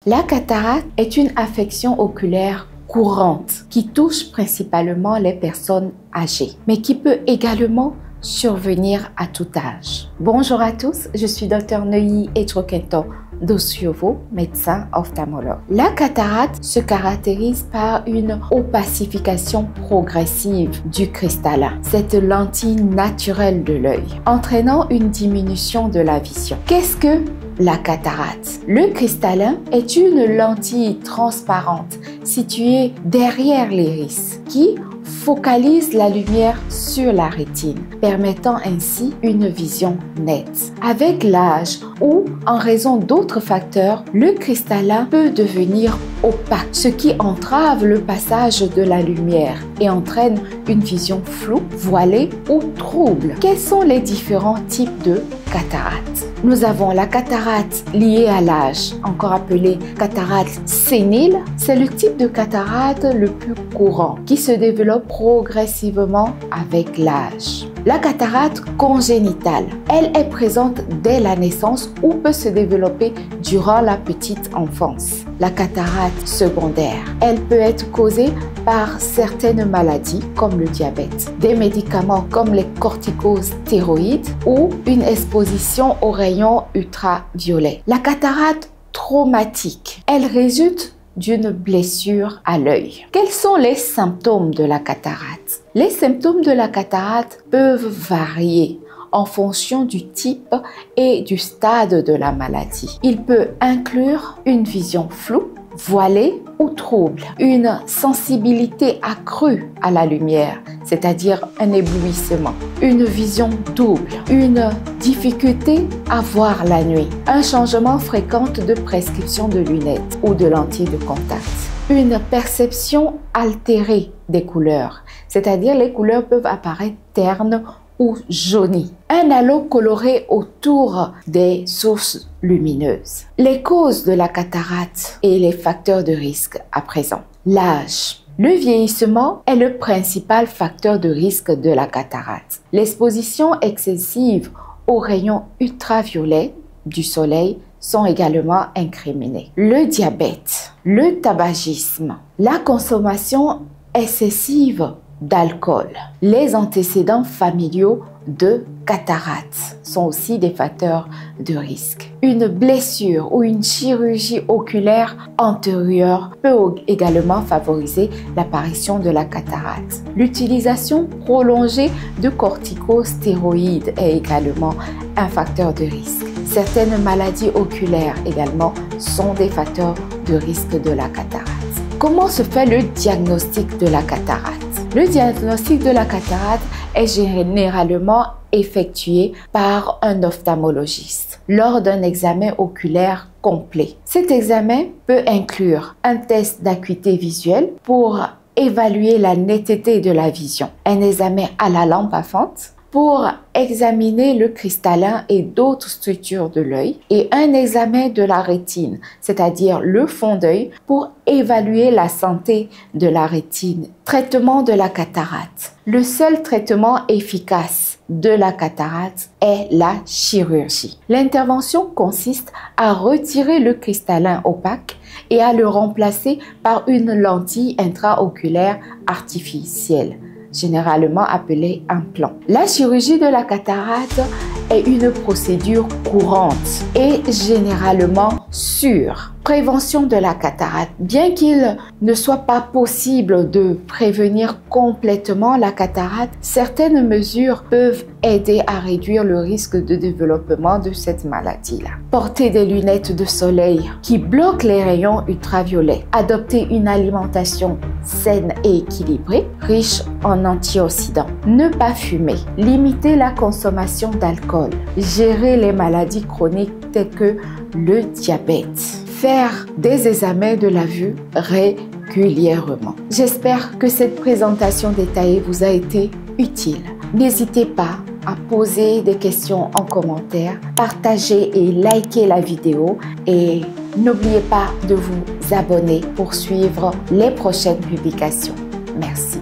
La cataracte est une affection oculaire courante qui touche principalement les personnes âgées, mais qui peut également survenir à tout âge. Bonjour à tous, je suis Dr Neuilly Edjoquinton Dosiovo, médecin ophtalmologue. La cataracte se caractérise par une opacification progressive du cristallin, cette lentille naturelle de l'œil, entraînant une diminution de la vision. Qu'est-ce que la cataracte? Le cristallin est une lentille transparente située derrière l'iris qui focalise la lumière sur la rétine, permettant ainsi une vision nette. Avec l'âge ou en raison d'autres facteurs, le cristallin peut devenir opaque, ce qui entrave le passage de la lumière et entraîne une vision floue, voilée ou trouble. Quels sont les différents types de cataracte? Nous avons la cataracte liée à l'âge, encore appelée cataracte sénile. C'est le type de cataracte le plus courant qui se développe progressivement avec l'âge. La cataracte congénitale, elle est présente dès la naissance ou peut se développer durant la petite enfance. La cataracte secondaire, elle peut être causée par certaines maladies comme le diabète, des médicaments comme les corticostéroïdes ou une exposition aux rayons ultraviolets. La cataracte traumatique, elle résulte d'une blessure à l'œil. Quels sont les symptômes de la cataracte? Les symptômes de la cataracte peuvent varier en fonction du type et du stade de la maladie. Il peut inclure une vision floue, voilée ou trouble, une sensibilité accrue à la lumière, c'est-à-dire un éblouissement, une vision double, une difficulté à voir la nuit, un changement fréquent de prescription de lunettes ou de lentilles de contact, une perception altérée des couleurs, c'est-à-dire les couleurs peuvent apparaître ternes ou jaunies, un halo coloré autour des sources lumineuses. Les causes de la cataracte et les facteurs de risque à présent. L'âge. Le vieillissement est le principal facteur de risque de la cataracte. L'exposition excessive aux rayons ultraviolets du soleil sont également incriminés. Le diabète, le tabagisme, la consommation excessive d'alcool, les antécédents familiaux de cataracte sont aussi des facteurs de risque. Une blessure ou une chirurgie oculaire antérieure peut également favoriser l'apparition de la cataracte. L'utilisation prolongée de corticostéroïdes est également un facteur de risque. Certaines maladies oculaires également sont des facteurs de risque de la cataracte. Comment se fait le diagnostic de la cataracte? Le diagnostic de la cataracte est généralement effectué par un ophtalmologiste lors d'un examen oculaire complet. Cet examen peut inclure un test d'acuité visuelle pour évaluer la netteté de la vision, un examen à la lampe à fente pour examiner le cristallin et d'autres structures de l'œil et un examen de la rétine, c'est-à-dire le fond d'œil pour évaluer la santé de la rétine. Traitement de la cataracte. Le seul traitement efficace de la cataracte est la chirurgie. L'intervention consiste à retirer le cristallin opaque et à le remplacer par une lentille intraoculaire artificielle, généralement appelée implant. La chirurgie de la cataracte est une procédure courante et généralement sûre. Prévention de la cataracte. Bien qu'il ne soit pas possible de prévenir complètement la cataracte, certaines mesures peuvent aider à réduire le risque de développement de cette maladie-là. Porter des lunettes de soleil qui bloquent les rayons ultraviolets. Adopter une alimentation saine et équilibrée, riche en antioxydants. Ne pas fumer. Limiter la consommation d'alcool. Gérer les maladies chroniques telles que le diabète. Faire des examens de la vue régulièrement. J'espère que cette présentation détaillée vous a été utile. N'hésitez pas à poser des questions en commentaire, partager et liker la vidéo et n'oubliez pas de vous abonner pour suivre les prochaines publications. Merci.